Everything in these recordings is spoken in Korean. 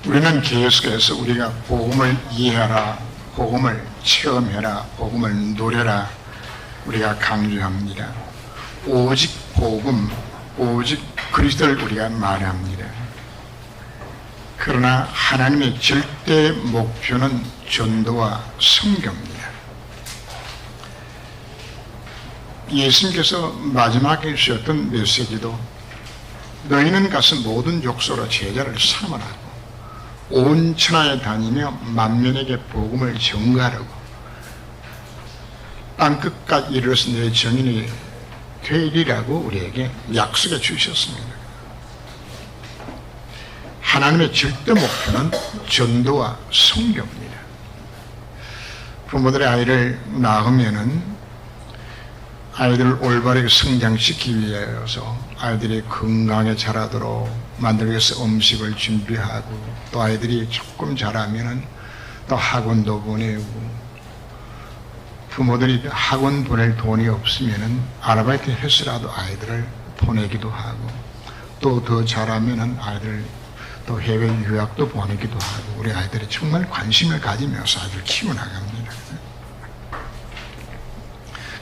우리는 계속해서 우리가 복음을 이해하라, 복음을 체험해라, 복음을 누려라 우리가 강조합니다. 오직 복음, 오직 그리스도를 우리가 말합니다. 그러나 하나님의 절대 목표는 전도와 선교입니다. 예수님께서 마지막에 주셨던 메시지도 너희는 가서 모든 족속으로 제자를 삼으라고 온 천하에 다니며 만민에게 복음을 전가하라고 땅끝까지 이르러서 내 정인이 되리라고 우리에게 약속해 주셨습니다. 하나님의 절대 목표는 전도와 선교입니다. 부모들의 아이를 낳으면은 아이들을 올바르게 성장시키기 위해서 아이들이 건강하게 자라도록 만들기 위해서 음식을 준비하고 또 아이들이 조금 자라면은 또 학원도 보내고 부모들이 학원 보낼 돈이 없으면은 아르바이트 해서라도 아이들을 보내기도 하고 또 더 자라면은 아이들 또 해외 유학도 보내기도 하고 우리 아이들이 정말 관심을 가지면서 아이들 키워나갑니다.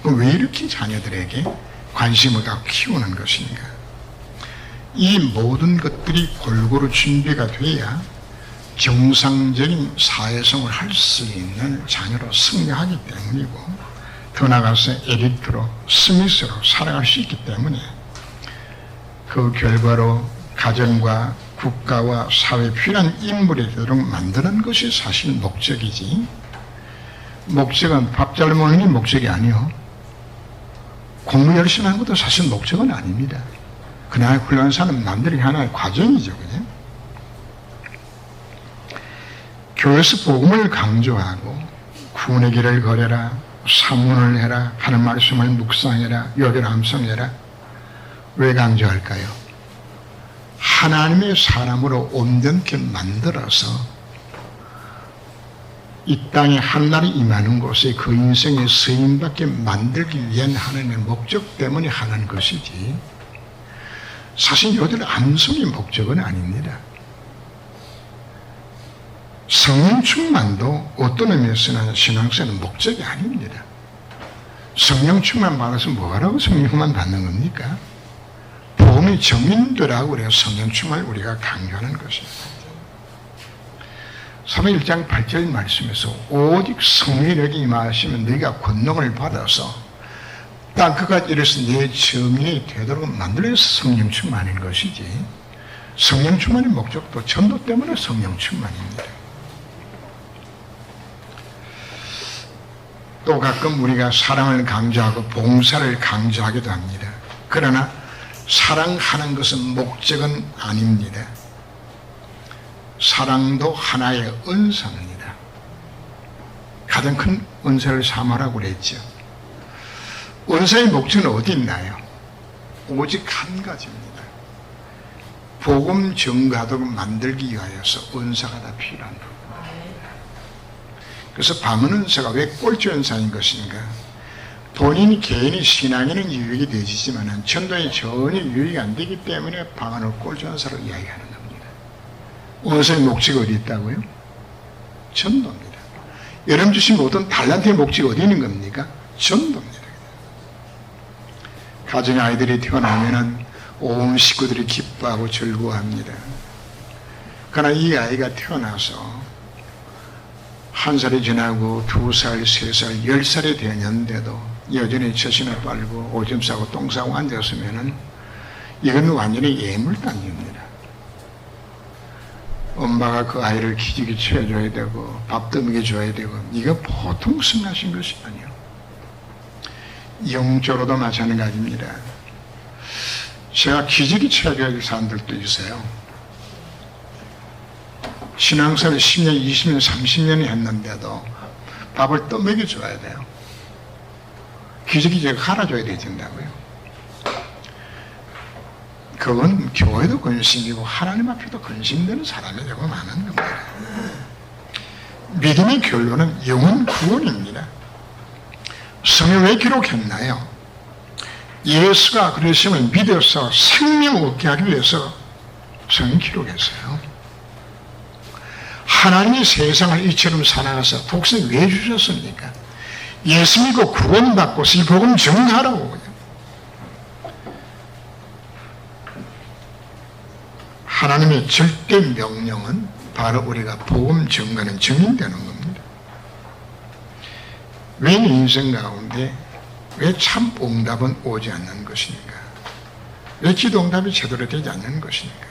그럼 왜 이렇게 자녀들에게 관심을 갖고 키우는 것인가? 이 모든 것들이 골고루 준비가 돼야 정상적인 사회성을 할 수 있는 자녀로 성장하기 때문이고 더 나아가서 엘리트로 스미스로 살아갈 수 있기 때문에 그 결과로 가정과 국가와 사회에 필요한 인물이 되도록 만드는 것이 사실 목적이지 목적은 밥 잘 먹는 게 목적이 아니요 공부 열심히 하는 것도 사실 목적은 아닙니다. 그날 훌륭한 사람은 남들이 하나의 과정이죠. 그죠? 교회에서 복음을 강조하고 구원의 길을 걸어라, 사문을 해라, 하는 말씀을 묵상해라, 여기를 암송해라. 왜 강조할까요? 하나님의 사람으로 온전케 만들어서 이 땅에 하늘이 임하는 곳에 그 인생의 쓰임받게 만들기 위한 하나님의 목적 때문에 하는 것이지 사실 여들 암송의 목적은 아닙니다. 성령 충만도 어떤 의미에서는 신앙생활은 목적이 아닙니다. 성령 충만 받아서 뭐하라고 성령 충만 받는 겁니까? 복음의 정인들하고 우리가 성령 충만을 우리가 강조하는 것입니다. 사도행 1장 8절 말씀에서 오직 성령에게 임하시면 너희가 권능을 받아서 땅끝까지 이르러서 내 정인이 되도록 만들어서 성령 충만인 것이지 성령 충만의 목적도 전도 때문에 성령 충만입니다. 또 가끔 우리가 사랑을 강조하고 봉사를 강조하기도 합니다. 그러나 사랑하는 것은 목적은 아닙니다. 사랑도 하나의 은사입니다. 가장 큰 은사를 삼으라고 그랬죠. 은사의 목적은 어디 있나요? 오직 한 가지입니다. 복음 전가도록 만들기 위하여서 은사가 다 필요한 부분입니다. 그래서 방언은사가 왜 꼴찌은사인 것인가? 본인 개인의 신앙에는 유익이 되지만 전도에 전혀 유익이 안 되기 때문에 방언을 꼴찌은사로 이야기하는 겁니다. 은사의 목적이 어디 있다고요? 전도입니다. 여러분 주신 모든 달란트의 목적이 어디 있는 겁니까? 전도입니다. 가정에 아이들이 태어나면은 온 식구들이 기뻐하고 즐거워합니다. 그러나 이 아이가 태어나서 1살이 지나고 2살, 3살, 10살이 되었는데도 여전히 처신을 빨고 오줌 싸고 똥 싸고 앉았으면은 이건 완전히 예물단지입니다. 엄마가 그 아이를 기저귀 채워줘야 되고 밥도 먹여줘야 되고 이거 보통 승하신 것이 아니에요. 영적으로도 마찬가지입니다. 제가 기저귀 채워줘야 될 사람들도 있어요. 신앙생활 10년, 20년, 30년이 했는데도 밥을 또 먹여줘야 돼요. 기저귀 제가 갈아줘야 되진다고요. 그건 교회도 근심이고 하나님 앞에도 근심되는 사람이 되고 많은 겁니다. 믿음의 결론은 영혼 구원입니다. 성경 왜 기록했나요? 예수가 그러심을 믿어서 생명 얻게 하기 위해서 성경 기록했어요. 하나님이 세상을 이처럼 살아가서 복생 왜 주셨습니까? 예수 믿고 구원받고서 이 복음 전하라고. 하나님의 절대 명령은 바로 우리가 복음 전가는 증인되는 겁니다. 왜 인생 가운데 왜 참 응답은 오지 않는 것입니까? 왜 기도 응답이 제대로 되지 않는 것입니까?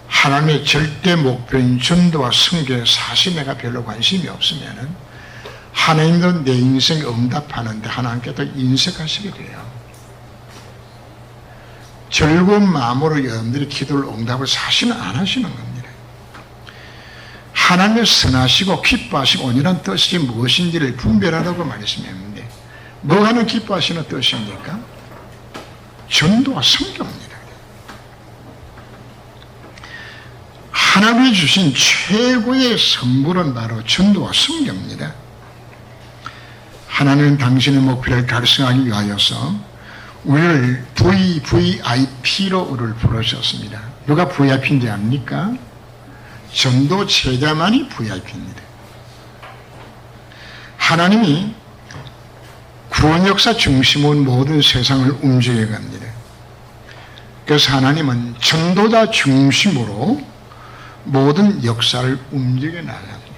하나님의 절대 목표인 전도와 선교에 사실 내가 별로 관심이 없으면 하나님도 내 인생 응답하는데 하나님께서 인색하시게 돼요. 즐거운 마음으로 여러분들이 기도를 응답을 사실은 안 하시는 겁니다. 하나님의 선하시고 기뻐하시고 온전한 뜻이 무엇인지를 분별하라고 말씀했는데 뭐 하는 기뻐하시는 뜻입니까? 전도와 선교입니다. 하나님이 주신 최고의 선물은 바로 전도와 선교입니다. 하나님은 당신의 목표를 달성하기 위하여서 우리를 VVIP로 우리를 부르셨습니다. 누가 VIP인지 압니까? 전도 제자만이 VIP입니다. 하나님이 구원 역사 중심으로 모든 세상을 움직여 갑니다. 그래서 하나님은 전도자 중심으로 모든 역사를 움직여 나갑니다.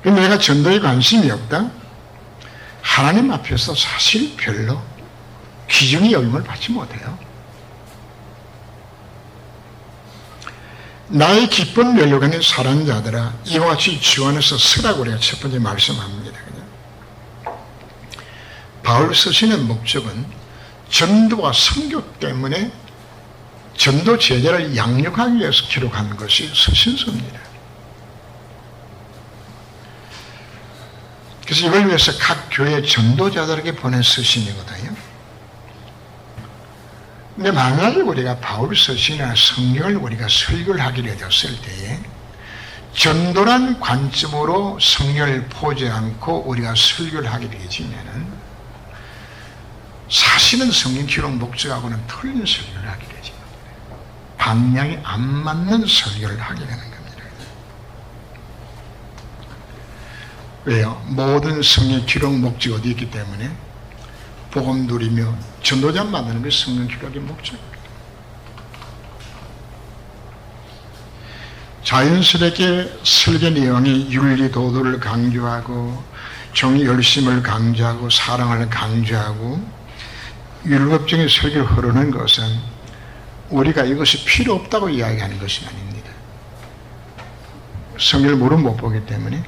내가 전도에 관심이 없다? 하나님 앞에서 사실 별로 기중의 열매를 받지 못해요. 나의 기쁜 멸류관에 사랑하는 자들아 이와 같이 주 안에서 서라고 우리가 첫 번째 말씀합니다. 바울 서신의 목적은 전도와 선교 때문에 전도 제자를 양육하기 위해서 기록한 것이 서신서입니다. 그래서 이걸 위해서 각 교회 전도자들에게 보낸 서신이거든요. 근데 만약에 우리가 바울 서신이나 성경을 우리가 설교를 하게 되었을 때에 전도란 관점으로 성경을 보지 않고 우리가 설교를 하게 되지면은 사실은 성경 기록 목적하고는 틀린 설교를 하게 되죠. 방향이 안 맞는 설교를 하게 되는 겁니다. 왜요? 모든 성경 기록 목적이 어디 있기 때문에 복음 누리며 전도자 만드는 게 성경 기록의 목적입니다. 자연스럽게 설교 내용이 윤리 도덕을 강조하고 정의 열심을 강조하고 사랑을 강조하고 율법적인 설교를 흐르는 것은 우리가 이것이 필요 없다고 이야기하는 것이 아닙니다. 성경을 물은 못 보기 때문에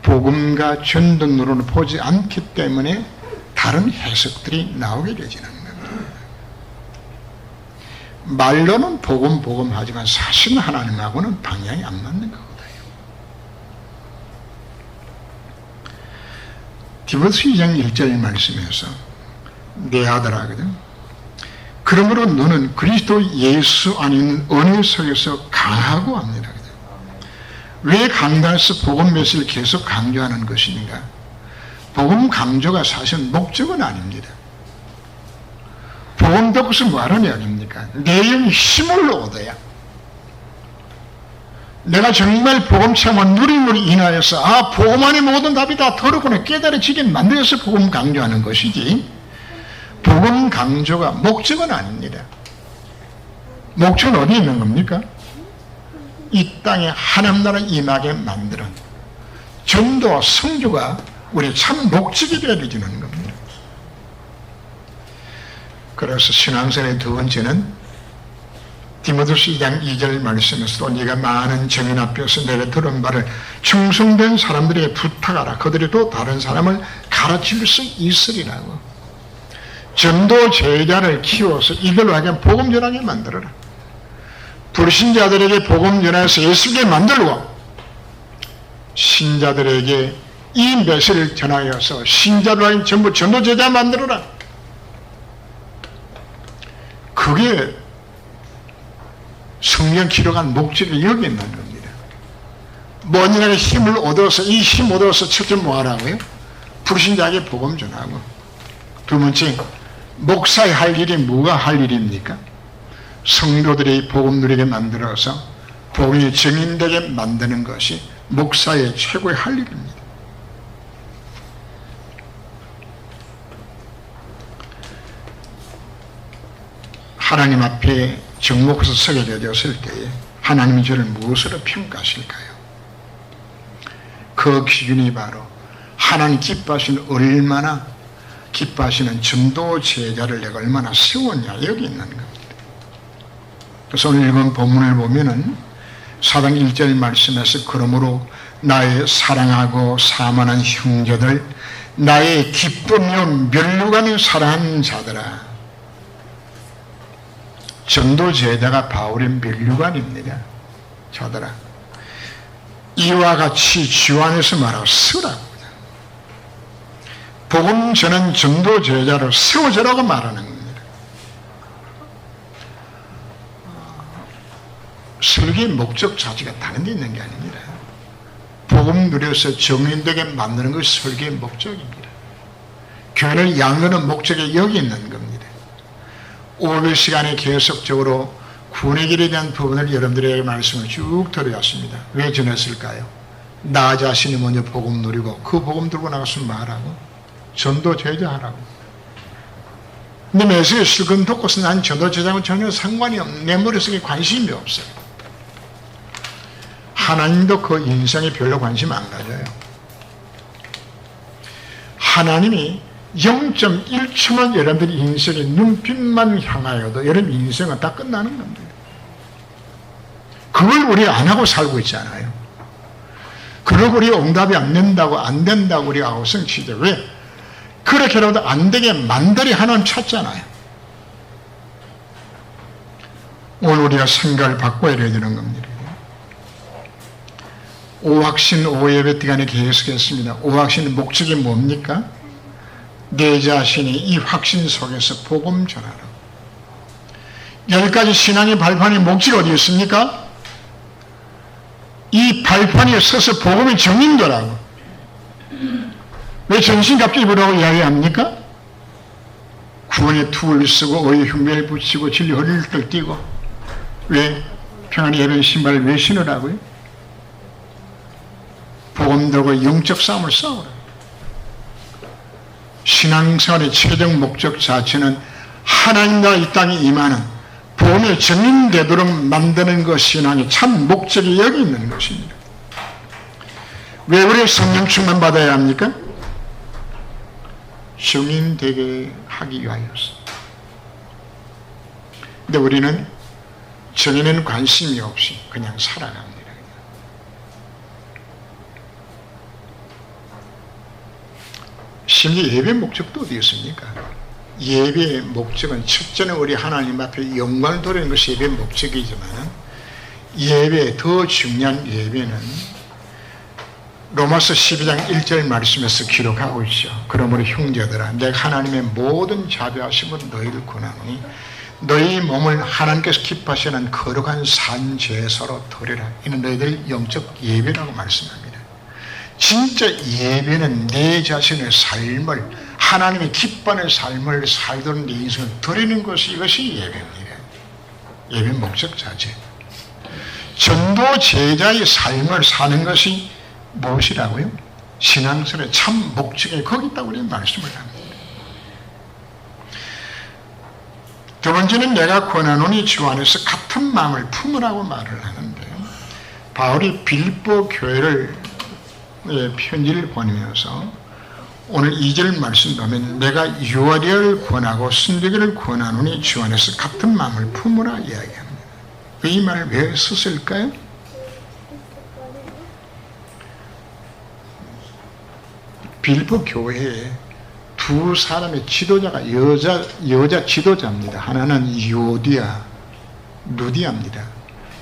복음과 전도론을 보지 않기 때문에 다른 해석들이 나오게 되지는 겁니다. 말로는 복음 하지만 사실은 하나님하고는 방향이 안 맞는 거거든요. 디모데 2장 1절 말씀에서 내 아들아 하거든. 그러므로 너는 그리스도 예수 안에 은혜 속에서 강하고 합니다. 왜 강단에서 복음 메시지를 계속 강조하는 것인가? 복음 강조가 사실 목적은 아닙니다. 복음 듣고서 뭐하는 이야기입니까? 내용 힘을 얻어야 내가 정말 복음 체험을 누림으로 인하여서 복음 안에 모든 답이 다 더럽구나 깨달아지게 만들어서 복음 강조하는 것이지 복음 강조가 목적은 아닙니다. 목적은 어디 있는 겁니까? 이 땅에 하나님 나라 임하게 만드는 전도와 선교가 우리의 참 목적이 되어지는 겁니다. 그래서 신앙생활의 두 번째는 디모데후서 2장 2절 말씀에서도 네가 많은 정인 앞에서 내가 들은 바를 충성된 사람들에게 부탁하라. 그들이 또 다른 사람을 가르칠 수 있으리라고. 전도 제자를 키워서 이걸로 하여금 복음 전하게 만들어라. 불신자들에게 복음 전해서 예수께 만들고 신자들에게 이 메시지를 전하여서 신자로 하여금 전부 전도 제자 만들어라. 그게 성경 기록한 목적이 여기 있는 겁니다. 뭐냐면 힘을 얻어서 이 힘 얻어서 첫째 뭐 하라고요? 불신자에게 복음 전하고 두 번째 목사의 할 일이 뭐가 할 일입니까? 성도들이 복음 누리게 만들어서 복음이 증인되게 만드는 것이 목사의 최고의 할 일입니다. 하나님 앞에 정목해서 서게 되었을 때에 하나님이 저를 무엇으로 평가하실까요? 그 기준이 바로 하나님 기뻐하시는 얼마나 기뻐하시는 전도 제자를 내가 얼마나 세웠냐 여기 있는 겁니다. 그래서 오늘 읽은 본문을 보면은 사장 1절 말씀에서 그러므로 나의 사랑하고 사모하는 형제들 나의 기쁨이요 면류관을 사랑하는 자들아. 전도 제자가 바울의 면류관입니다. 자들아 이와 같이 주 안에서 말하고 서라고. 복음 전한 전도 제자로 세워져라고 말하는 겁니다. 설교의 목적 자체가 다른 데 있는 게 아닙니다. 복음 누려서 정인되게 만드는 것이 설교의 목적입니다. 교회를 양하는 목적이 여기 있는 겁니다. 500 시간에 계속적으로 구원의 길에 대한 부분을 여러분들에게 말씀을 쭉 드려왔습니다. 왜 전했을까요? 나 자신이 먼저 복음 누리고 그 복음 들고 나가서 말하고 전도 제자하라고. 근데 매수에 실컷 듣고서 난 전도 제자하고 전혀 상관이 없는 내 머릿속에 관심이 없어요. 하나님도 그 인생에 별로 관심 안 가져요. 하나님이 0.1초만 여러분들이 인생의 눈빛만 향하여도 여러분 인생은 다 끝나는 겁니다. 그걸 우리 안 하고 살고 있잖아요. 그러고 우리 응답이 안 된다고 우리 아우성치죠. 왜? 그렇게라도 안 되게 만들이 하나님 찾잖아요. 오늘 우리가 생각을 바꿔야 되는 겁니다. 오확신 오예배 시간에 계속했습니다. 오확신의 목적이 뭡니까? 내 자신이 이 확신 속에서 복음 전하라. 10가지 신앙의 발판의 목적이 어디 있습니까? 이 발판에 서서 복음이 정인도라고. 왜 정신갑자기 뭐라고 이야기합니까? 구원의 투를 쓰고 의의 흉배를 붙이고 진리 허리를 띠고. 왜? 평안의 예배 신발을 왜 신으라고요? 복음 들고 영적 싸움을 싸우라. 신앙생활의 최종 목적 자체는 하나님과 이 땅에 임하는 복음의 정인되도록 만드는 것이 신앙의 참 목적이 여기 있는 것입니다. 왜 우리 성령 충만 받아야 합니까? 정인되게 하기 위하여서. 근데 우리는 정인에는 관심이 없이 그냥 살아갑니다. 심지어 예배 목적도 어디 있습니까? 예배의 목적은 첫째는 우리 하나님 앞에 영광을 돌리는 것이 예배의 목적이지만 예배 더 중요한 예배는 로마서 12장 1절 말씀에서 기록하고 있죠. 그러므로 형제들아 내가 하나님의 모든 자비하심으로 너희를 권하노니 너희 몸을 하나님께서 기뻐하시는 거룩한 산제사로 드리라. 이는 너희들 영적 예배라고 말씀합니다. 진짜 예배는 내 자신의 삶을 하나님이 기뻐하는 삶을 살도록 내 인생을 드리는 것이 이것이 예배입니다. 예배 목적 자체. 전도 제자의 삶을 사는 것이 무엇이라고요? 신앙생활의 참 목적이 거기 있다고 우리는 말씀을 합니다. 두 번째는 내가 권하노니 주 안에서 같은 마음을 품으라고 말을 하는데 바울이 빌립보 교회를 편지를 보내면서 오늘 2절 말씀 보면 내가 유아리를 권하고 순교를 권하노니 주 안에서 같은 마음을 품으라 이야기합니다. 이 말을 왜 썼을까요? 빌립보 교회에 두 사람의 지도자가 여자 지도자입니다. 하나는 요디아, 루디아입니다.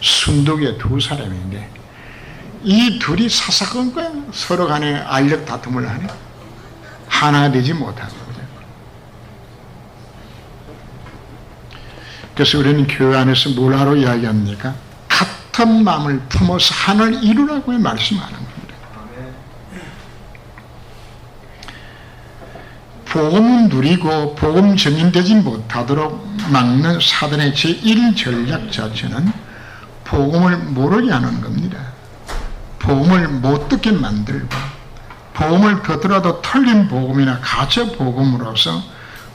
순독의 두 사람인데 이 둘이 사사건건 서로 간에 알력 다툼을 하네. 하나 되지 못하는 거죠. 그래서 우리는 교회 안에서 뭐라고 이야기합니까? 같은 마음을 품어서 하나를 이루라고 말씀하는 겁니다. 복음을 누리고 복음 증인되지 못하도록 막는 사단의 제1 전략 자체는 복음을 모르게 하는 겁니다. 복음을 못 듣게 만들고 복음을 듣더라도 틀린 복음이나 가짜 복음으로서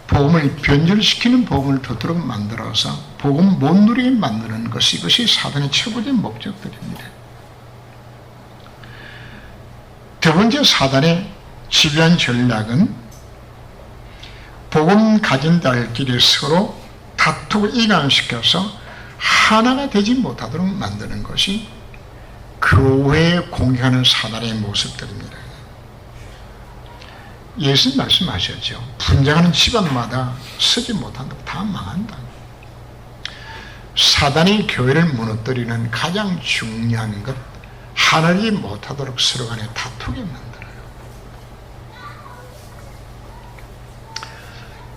복음을 변절시키는 복음을 듣도록 만들어서 복음 못 누리게 만드는 것이 이것이 사단의 최고적인 목적들입니다. 두 번째 사단의 집요한 전략은 복음 가진 자들끼리 서로 다투고 이간시켜서 하나가 되지 못하도록 만드는 것이 교회에 공격하는 사단의 모습들입니다. 예수님 말씀하셨죠. 분쟁하는 집안마다 서지 못한다. 다 망한다. 사단이 교회를 무너뜨리는 가장 중요한 것, 하나지 못하도록 서로 간에 다투게 만들어요.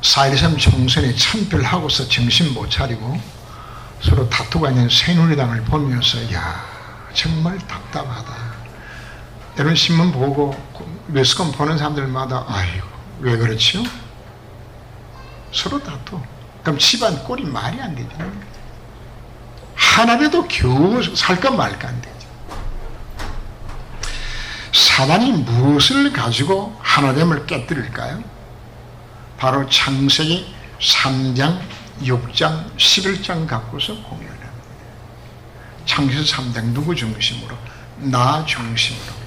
4.13 총선에 참패하고서 정신 못 차리고 서로 다투고 있는 새누리당을 보면서 야 정말 답답하다. 여러분 신문 보고 매스컴 보는 사람들마다 아이고 왜 그렇지요? 서로 다투. 그럼 집안 꼴이 말이 안 되죠. 하나라도 겨우 살까 말까 안 되죠. 사단이 무엇을 가지고 하나됨을 깨뜨릴까요? 바로 창세기 3장, 6장, 11장 갖고서 공유를 합니다. 창세기 3장 누구 중심으로? 나 중심으로.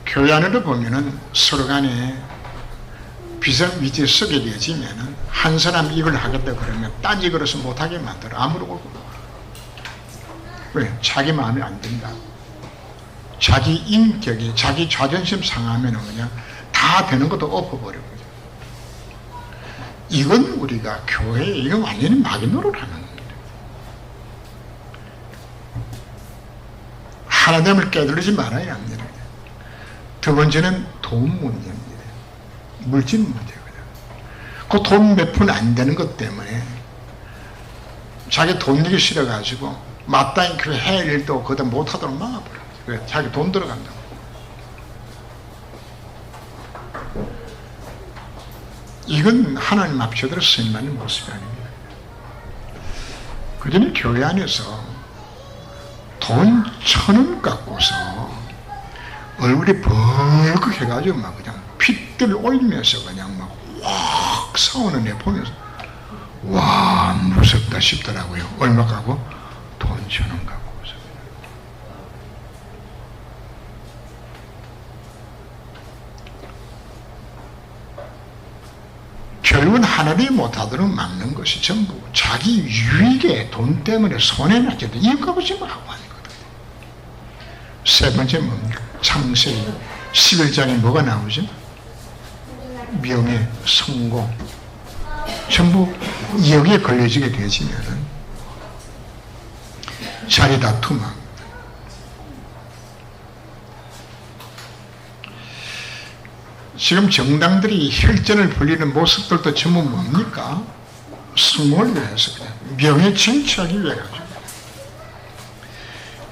교회 안으로 보면은 서로 간에 비상 위치에 서게 되어지면은 한 사람 이걸 하겠다 그러면 딴지 걸어서 못하게 만들어. 아무렇고. 왜? 자기 마음에 안 든다. 자기 인격이, 자기 자존심 상하면은 그냥 다 되는 것도 엎어버리고. 이건 우리가 교회에 이건 완전히 마귀 노릇을 하는 겁니다. 하나됨을 깨달지 말아야 합니다. 두 번째는 돈 문제입니다. 물질 문제거든요. 그 돈 몇 푼 안 되는 것 때문에 자기 돈 내기 싫어가지고 마땅히 그 해야 할 일도 그다 못하도록 막아버려요. 왜? 자기 돈 들어간다고. 이건 하나님 앞에서 쓰임하는 모습이 아닙니다. 그 전에 교회 안에서 돈 1,000원 갖고서 얼굴이 벌컥 해가지고 막 그냥 핏들 올리면서 그냥 막 확 싸우는 애 보면서 와 무섭다 싶더라고요. 얼마 가고? 돈 1,000원 갖고. 결국은 하나님이 못하도록 막는 것이 전부 자기 유익에 돈 때문에 손해나지도 이유값없이 하고 하는 거거든요. 세 번째 뭡니까? 창세기 11장에 뭐가 나오죠? 명예, 성공 전부 여기에 걸려지게 되어지면은 자리 다툼하고 지금 정당들이 혈전을 벌이는 모습들도 전부 뭡니까? 성공을 위해서 그냥 명예 쟁취하기 위해 하죠.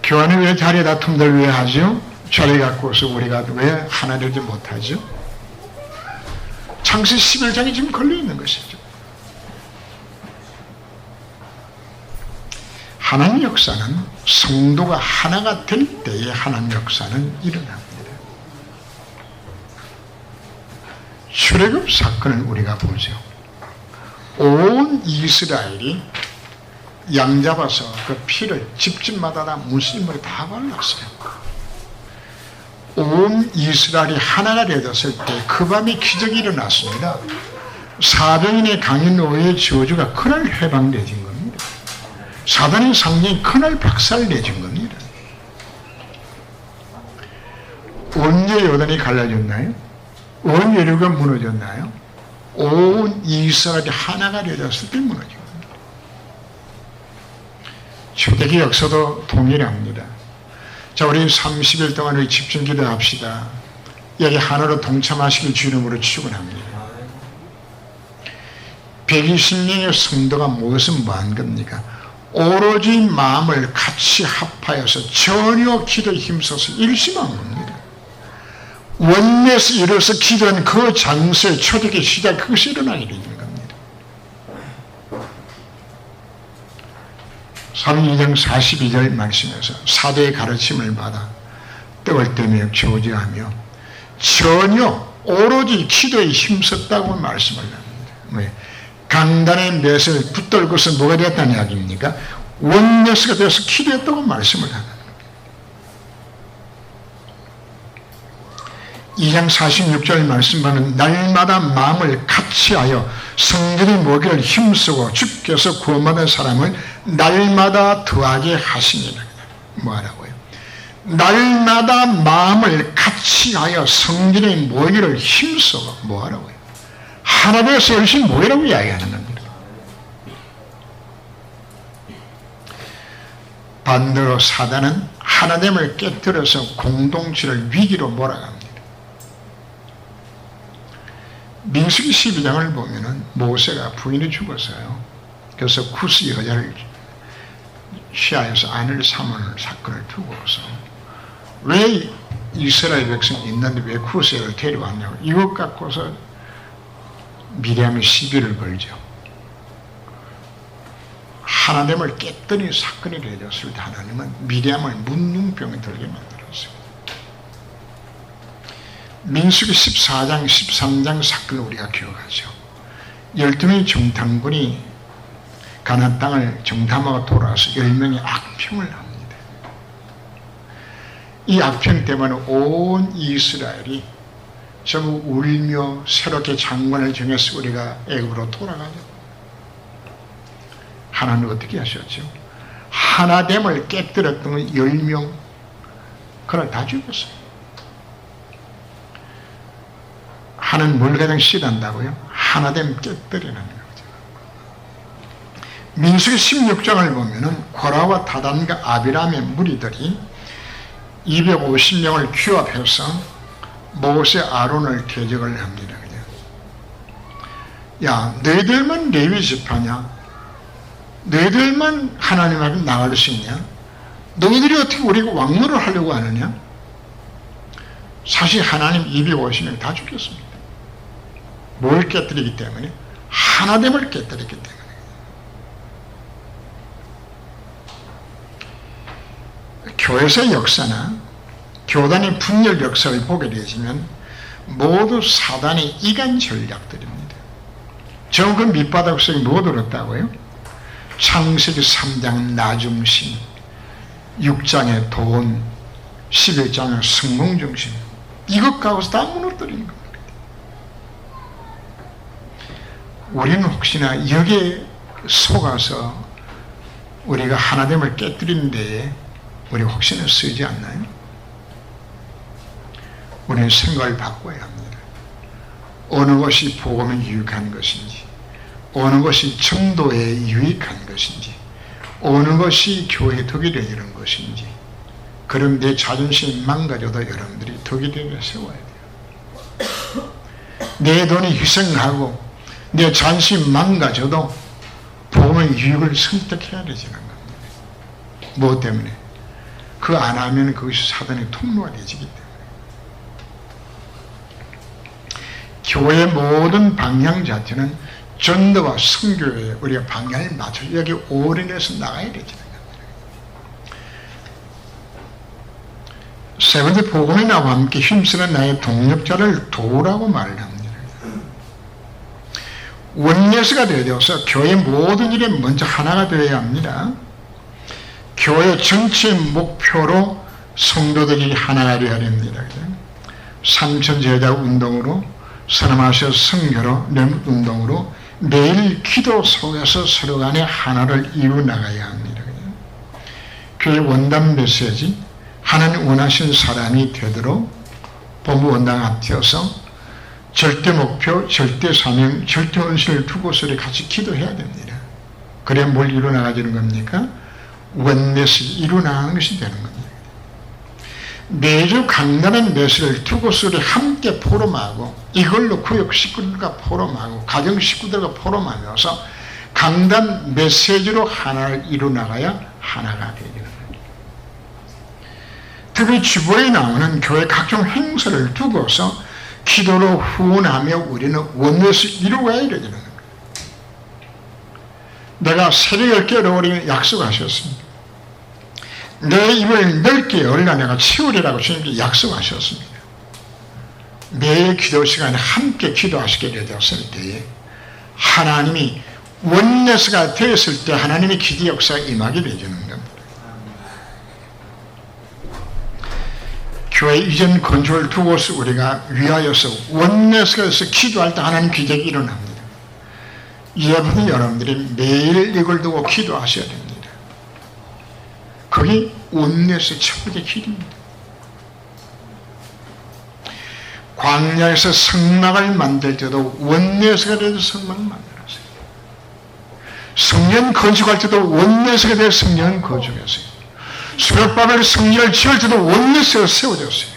교환을 왜 자리 다툼들 왜 하죠? 자리 갖고서 우리가 왜 하나 되지 못하죠? 창세 11장에 지금 걸려있는 것이죠. 하나님 역사는 성도가 하나가 될 때에 하나님 역사는 일어납니다. 출애굽 사건을 우리가 보죠. 온 이스라엘이 양 잡아서 그 피를 집집마다 다 무슬림을 다 발랐어요. 온 이스라엘이 하나가 되었을 때 그 밤에 기적이 일어났습니다. 400인의 강인 노예의 저주가 그날 해방되진 겁니다. 사단의 상징이 그날 박살내진 겁니다. 언제 요단이 갈라졌나요? 온 여리고가 무너졌나요? 온 이스라엘이 하나가 되었을 때 무너진 겁니다. 초대기 역사도 동일합니다. 자, 우리 30일 동안 우리 집중 기도합시다. 여기 하나로 동참하시길 주 이름으로 축원합니다. 120명의 성도가 모여서 뭐한 겁니까? 오로지 마음을 같이 합하여서 전혀 기도에 힘써서 일심한 겁니다. 원내에서 일어서 기도한 그 장소의 초대기 시작 그것이 일어나게 되는 겁니다. 사도행전 2장 42절 말씀에서 사도의 가르침을 받아 떡을 떼며 저주하며 전혀 오로지 기도에 힘썼다고 말씀을 합니다. 왜? 강단의 맷을 붙들고서 뭐가 되었다는 이야기입니까? 원내스가 되어서 기도했다고 말씀을 하는 겁니다. 2장 46절 말씀하는 날마다 마음을 같이하여 성전의 모기를 힘쓰고 주께서 구원받은 사람을 날마다 더하게 하시니라. 뭐하라고요? 날마다 마음을 같이하여 성전의 모기를 힘쓰고 뭐하라고요? 하나님께서 열심히 모이라고 이야기하는 겁니다. 반대로 사단은 하나님을 깨뜨려서 공동체를 위기로 몰아갑니다. 민수기 12장을 보면은 모세가 부인이 죽었어요. 그래서 쿠스 여자를 시아에서 아내를 삼는 사건을 두고서 왜 이스라엘 백성이 있는데 왜 쿠스를 데려왔냐고 이것 갖고서 미리암이 시비를 걸죠. 하나님을 깨뜨린 사건이 되었을 때 하나님은 미리암을 문둥병에 들게 만들었어요. 민수기 14장 13장 사건을 우리가 기억하죠. 12명의 정탐군이 가나안 땅을 정탐하고 돌아와서 10명의 악평을 합니다. 이 악평 때문에 온 이스라엘이 전부 울며 새롭게 장관을 정해서 우리가 애굽으로 돌아가죠. 하나님은 어떻게 하셨죠? 하나됨을 깨뜨렸던 10명 그걸 다 죽였어요. 하나는 뭘 가장 싫어한다고요? 하나됨 깨뜨리는 거죠. 민수기 16장을 보면은 고라와 다단과 아비람의 무리들이 250명을 규합해서 모세 아론을 대적을 합니다. 야, 너희들만 레위 지파냐? 너희들만 하나님 앞에 나갈 수 있냐? 너희들이 어떻게 우리가 왕노를 하려고 하느냐? 사실 하나님 250명 다 죽였습니다. 뭘 깨뜨리기 때문에? 하나됨을 깨뜨렸기 때문에. 교회의 역사나 교단의 분열 역사를 보게 되시면 모두 사단의 이간 전략들입니다. 저 그 밑바닥 속에 뭐 들었다고요? 창세기 3장 나중심, 6장의 돈, 11장의 성공중심, 이것 가고서 다 무너뜨리는 겁니다. 우리는 혹시나 여기에 속아서 우리가 하나됨을 깨뜨리는 데에 우리 혹시나 쓰지 않나요? 우리는 생각을 바꿔야 합니다. 어느 것이 복음에 유익한 것인지, 어느 것이 전도에 유익한 것인지, 어느 것이 교회에 덕이 되는 것인지, 그럼 내 자존심이 망가져도 여러분들이 덕이 되게 세워야 돼요. 내 돈이 희생하고 내 자존심이 망가져도 복음의 유익을 선택해야 되지는 겁니다. 무엇 때문에? 그거 안 하면 그것이 사단의 통로가 되지기 때문에. 교회의 모든 방향 자체는 전도와 선교에 우리가 방향을 맞춰 여기 올인해서 나가야 되지는 겁니다. 세 번째, 복음이 나와 함께 힘쓰는 나의 동력자를 도우라고 말을 합니다. 원내스가 되어서 교회 모든 일에 먼저 하나가 되어야 합니다. 교회 전체 목표로 성도들이 하나가 되어야 됩니다. 삼천제자 운동으로, 선함하셔 성교로, 운동으로 매일 기도 속에서 서로 간에 하나를 이루 나가야 합니다. 교회 원단 메시지, 하나님 원하신 사람이 되도록 본부 원당 앞에서 절대 목표, 절대 사명, 절대 헌신을 두고서 같이 기도해야 됩니다. 그래야 뭘 이루어나가지는 겁니까? 원내스 이루어나가는 것이 되는 겁니다. 매주 강단한 메시지를 두고서 함께 포럼하고 이걸로 구역 식구들과 포럼하고 가정 식구들과 포럼하면서 강단 메시지로 하나를 이루어나가야 하나가 되는 겁니다. 특히 주보에 나오는 교회 각종 행사를 두고서 기도로 후원하며 우리는 원내에서 이루어가야 되는 겁니다. 내가 새벽 10개로 우리 약속하셨습니다. 내 입을 넓게 열라 내가 채우리라고 주님께 약속하셨습니다. 매일 기도 시간에 함께 기도하시게 되었을 때에 하나님이 원내스가 되었을 때 하나님의 기도 역사가 임하게 되는 겁니다. 교회 이전 건축을 두고서 우리가 위하여서 원내스가 돼서 기도할 때 하나님 기적이 일어납니다. 여러분, 여러분들이 매일 이걸 두고 기도하셔야 됩니다. 그게 원내스의 첫 번째 길입니다. 광야에서 성막을 만들 때도 원내스가 돼서 성막을 만들었어요. 성전 건축할 때도 원내스가 돼서 성전 건축했어요. 수렵바벨 성전을 지을 때도 원내스가 세워졌어요.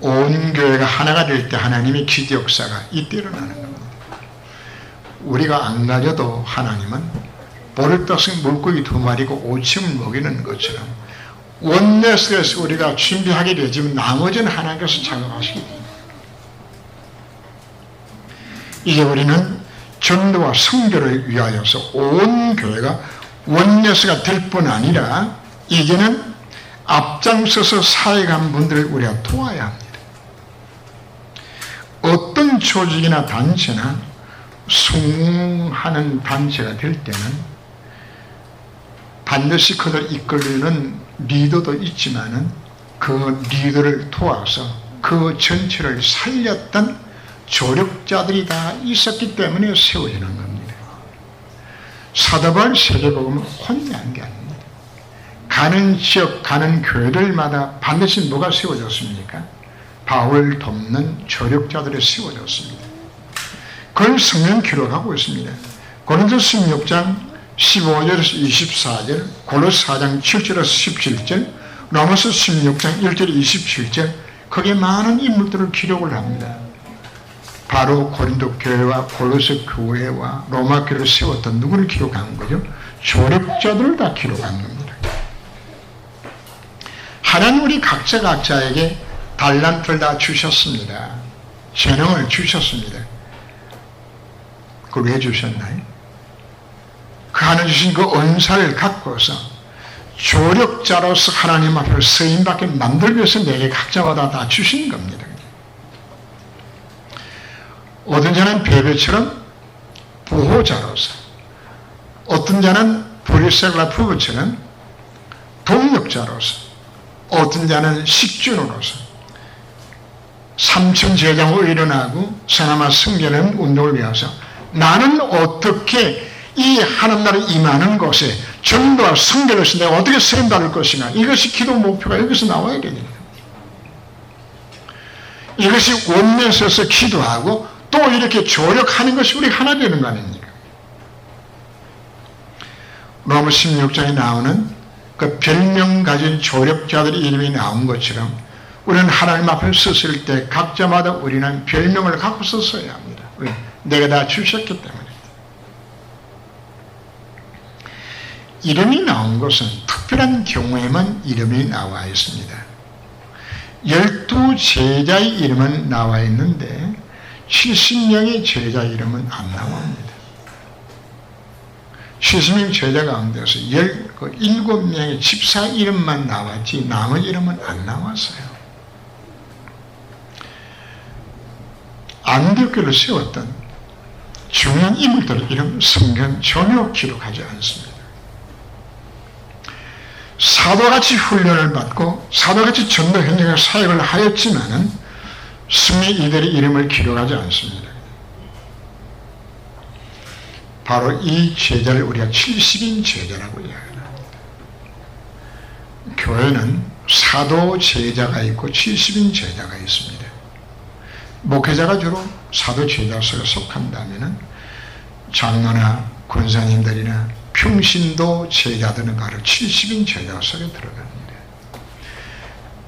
온 교회가 하나가 될 때 하나님의 기도 역사가 이때 일어나는 겁니다. 우리가 안 가져도 하나님은 볼을 떠서 물고기 2마리고 오침을 먹이는 것처럼 원내스에서 우리가 준비하게 되지만 나머지는 하나님께서 작업하시게 됩니다. 이제 우리는 전도와 성교를 위하여서 온 교회가 원내스가 될 뿐 아니라 이제는 앞장서서 사역한 분들을 우리가 도와야 합니다. 어떤 조직이나 단체나 숭하는 단체가 될 때는 반드시 그들 이끌리는 리더도 있지만은 그 리더를 도와서 그 전체를 살렸던 조력자들이 다 있었기 때문에 세워지는 겁니다. 사도바울 세계복음은 혼자 한 게 아닙니다. 가는 지역, 가는 교회들마다 반드시 뭐가 세워졌습니까? 바울 돕는 조력자들이 세워졌습니다. 그걸 성경 기록하고 있습니다. 고린도서 16장 15절에서 24절, 골로새 4장 7절에서 17절, 로마서 16장 1절 27절, 거기에 많은 인물들을 기록을 합니다. 바로 고린도 교회와 골로새 교회와 로마 교회를 세웠던 누구를 기록한 거죠? 조력자들을 다 기록한 겁니다. 하나님 우리 각자에게 달란트를 다 주셨습니다. 재능을 주셨습니다. 그걸 왜 주셨나요? 그 하나 주신 그 은사를 갖고서 조력자로서 하나님 앞에 쓰임받게 만들기 위해서 내게 각자마다 다 주신 겁니다. 어떤 자는 베베처럼 보호자로서, 어떤 자는 브리셀라 부부처럼 동력자로서, 어떤 자는 식준으로서, 삼층 제장으로 일어나고 서나마 성전의 운동을 위해서 나는 어떻게 이 하나님 나라에 임하는 곳에 전도와 성결을 해서 내가 어떻게 쓰임받을 것이냐, 이것이 기도 목표가 여기서 나와야 됩니다. 이것이 원내에서 기도하고 또 이렇게 조력하는 것이 우리 하나 되는 거 아닙니까? 로마 16장에 나오는 그 별명 가진 조력자들의 이름이 나온 것처럼 우리는 하나님 앞에 섰을 때 각자마다 우리는 별명을 갖고 서야 합니다. 왜? 내가 다 주셨기 때문에. 이름이 나온 것은 특별한 경우에만 이름이 나와 있습니다. 12제자의 이름은 나와 있는데 70명의 제자 이름은 안 나옵니다. 70명 제자 가운데서 17명의 집사 이름만 나왔지 나머지 이름은 안 나왔어요. 안디옥교를 세웠던 중요한 인물들의 이름 성경 전혀 기록하지 않습니다. 사도같이 훈련을 받고 사도같이 전도 현장에 사역을 하였지만은 승리 이들의 이름을 기록하지 않습니다. 바로 이 제자를 우리가 70인 제자라고 이야기합니다. 교회는 사도 제자가 있고 70인 제자가 있습니다. 목회자가 주로 사도 제자석에 속한다면은 장로나 권사님들이나 평신도 제자들은 바로 70인 제자석에 들어갑니다.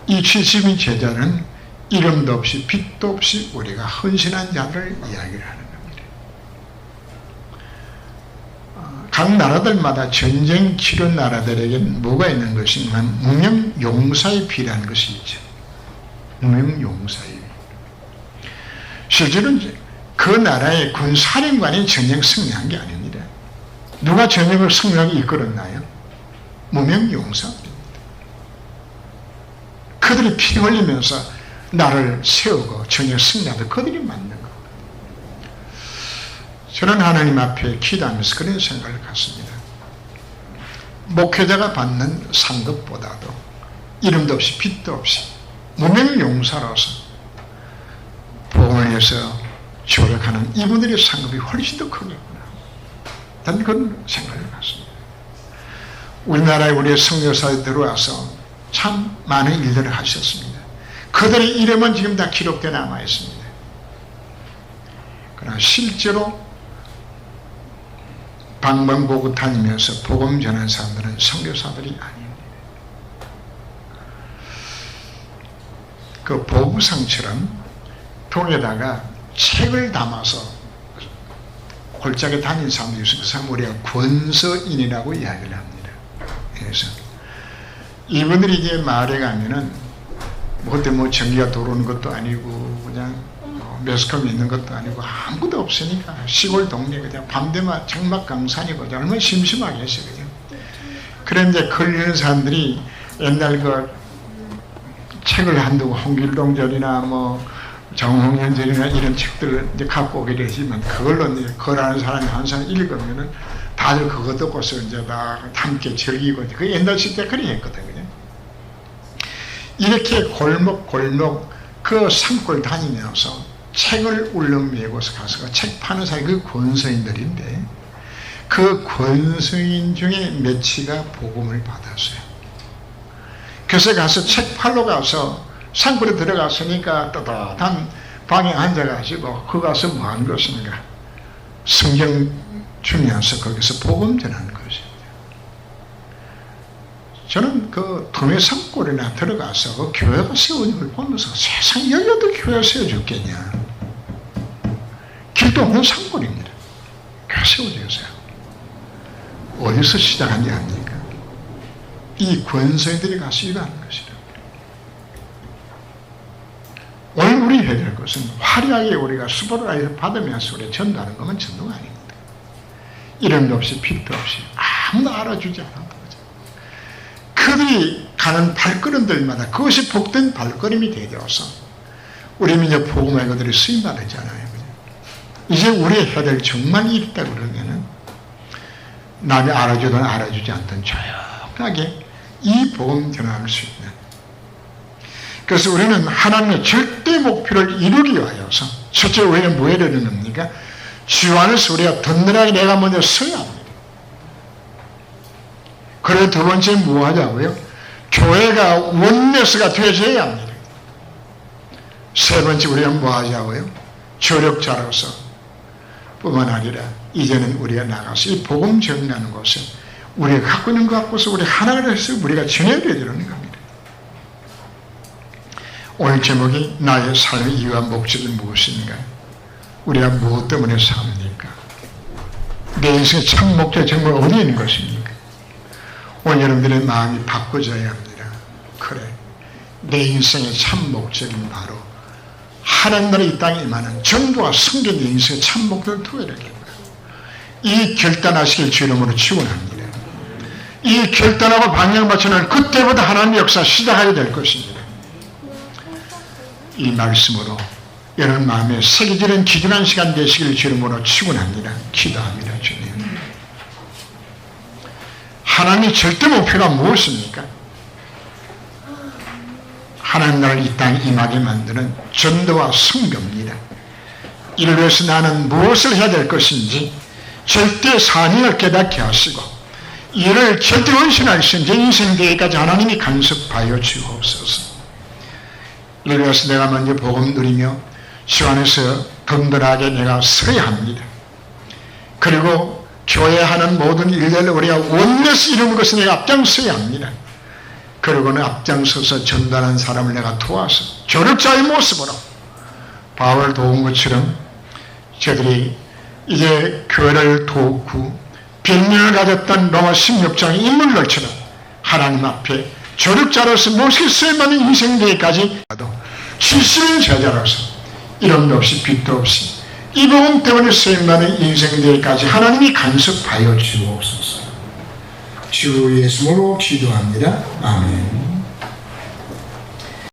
이 70인 제자는 이름도 없이 빛도 없이 우리가 헌신한 자들을 이야기를 하는 겁니다. 각 나라들마다 전쟁 치른 나라들에게는 뭐가 있는 것이냐면 무명 용사의 비라는 것이 있죠. 무명 용사의. 실제로는 그 나라의 군사령관이 전쟁 승리한 게 아닙니다. 누가 전쟁을 승리하게 이끌었나요? 무명용사들입니다. 그들이 피 흘리면서 나를 세우고 전쟁 승리하듯 그들이 만든 겁니다. 저는 하나님 앞에 기도하면서 그런 생각을 갖습니다. 목회자가 받는 상급보다도 이름도 없이 빛도 없이 무명용사로서 복음을 위해서 조력하는 이분들의 상급이 훨씬 더 크겠구나. 난 그런 생각을 갖습니다. 우리나라에 우리의 선교사에 들어와서 참 많은 일들을 하셨습니다. 그들의 이름은 지금 다 기록되어 남아 있습니다. 그러나 실제로 방방곡곡 다니면서 복음 전하는 사람들은 선교사들이 아닙니다. 그 보부상처럼 통에다가 책을 담아서 골짜기 다닌 사람들이 있어서 그 사람 우리가 권서인이라고 이야기를 합니다. 그래서 이분들이 이제 마을에 가면은 뭐 그때 뭐 전기가 들어오는 것도 아니고 그냥 매스컴이 있는 것도 아니고 아무것도 없으니까 시골 동네 그냥 밤되면 장막강산이고 얼마나 심심하겠어요. 그냥. 그런데 걸리는 사람들이 옛날 그 책을 한두 홍길동전이나 뭐 정홍현전이나 이런 책들을 이제 갖고 오게 되지만 그걸로 이제 거라는 사람이 항상 읽으면은 다들 그것 듣고서 이제 다 함께 즐기고 그 옛날 시대 그리 했거든요. 이렇게 골목 그 산골 다니면서 책을 울렁매고서 가서 책 파는 사람이 그 권서인들인데 그 권서인 중에 몇이가 복음을 받았어요. 그래서 가서 책 팔러 가서 산골에 들어갔으니까 따뜻한 방에 앉아가지고 그 가서 뭐 하는 것인가? 성경 주면서 거기서 복음 전하는 것입니다. 저는 그 동해 산골이나 들어가서 그 교회가 세우는 걸 보면서 세상 여기도 교회 세워줬겠냐. 길도 없는 산골입니다. 교회 세워주세요. 어디서 시작한지 압니까? 이 권세들이 가서 일하는 것이다. 오늘 우리 해야 될 것은 화려하게 우리가 스포트라이트를 받으면서 우리 전도하는 것은 전도가 아닙니다. 이름도 없이 빛도 없이 아무도 알아주지 않아도 그들이 가는 발걸음들마다 그것이 복된 발걸음이 되어서 우리 민족 복음의 그들이 쓰임받았잖아요. 이제 우리 해야 될 정말 일이 있다 그러면은 남이 알아주든 알아주지 않든 조용하게 이 복음 전할 수 있는. 그래서 우리는 하나님의 절대 목표를 이루기 위하여서 첫째 우리는 뭐 해야 되는 겁니까? 주 안에서 우리가 든든하게 내가 먼저 서야 합니다. 그리고 두 번째 뭐 하자고요? 교회가 원내스가 되어져야 합니다. 세 번째 우리가 뭐 하자고요? 조력자로서 뿐만 아니라 이제는 우리가 나가서 이 복음 전하는 것을 우리가 갖고 있는 것 갖고서 우리 하나를 해서 우리가 전해야 되는 겁니다. 오늘 제목이 나의 삶의 이유와 목적이 무엇인가? 우리가 무엇 때문에 삽니까? 내 인생의 참 목적이 정말 어디에 있는 것입니까? 오늘 여러분들의 마음이 바꿔져야 합니다. 그래, 내 인생의 참 목적은 바로 하나님 나라 이 땅에 임하는 전도와 성경 내 인생의 참 목적을 두어야 됩니다. 이 결단하시길 주 이름으로 축원합니다. 이 결단하고 방향 맞추는 그때부터 하나님의 역사 시작하게 될 것입니다. 이 말씀으로 여러분 마음에 새겨지는 귀중한 시간 되시길 주 이름으로 축원합니다. 기도합니다. 주님. 하나님의 절대 목표가 무엇입니까? 하나님 나라를 이 땅에 임하게 만드는 전도와 선교입니다. 이를 위해서 나는 무엇을 해야 될 것인지 절대 사명을 깨닫게 하시고 이를 절대 원신할 수 있는 인생 대회까지 하나님이 간섭하여 주옵소서. 이를 위해서 내가 먼저 복음 누리며 주 안에서 든든하게 내가 서야 합니다. 그리고 교회하는 모든 일들을 우리가 원내서 이루는 것을 내가 앞장서야 합니다. 그리고는 앞장서서 전달하는 사람을 내가 도와서 조력자의 모습으로 바울 도운 것처럼 저들이 이제 교회를 돕고 변명을 가졌던 로마 16장의 인물들처럼 하나님 앞에 조력자로서 무엇을 써야만 인생대회까지 70인 제자로서 이름도 없이 빛도 없이 이 부분 때문에 쓰임받는 인생들까지 하나님이 간섭하여 주옵소서. 주 예수로 기도합니다. 아멘.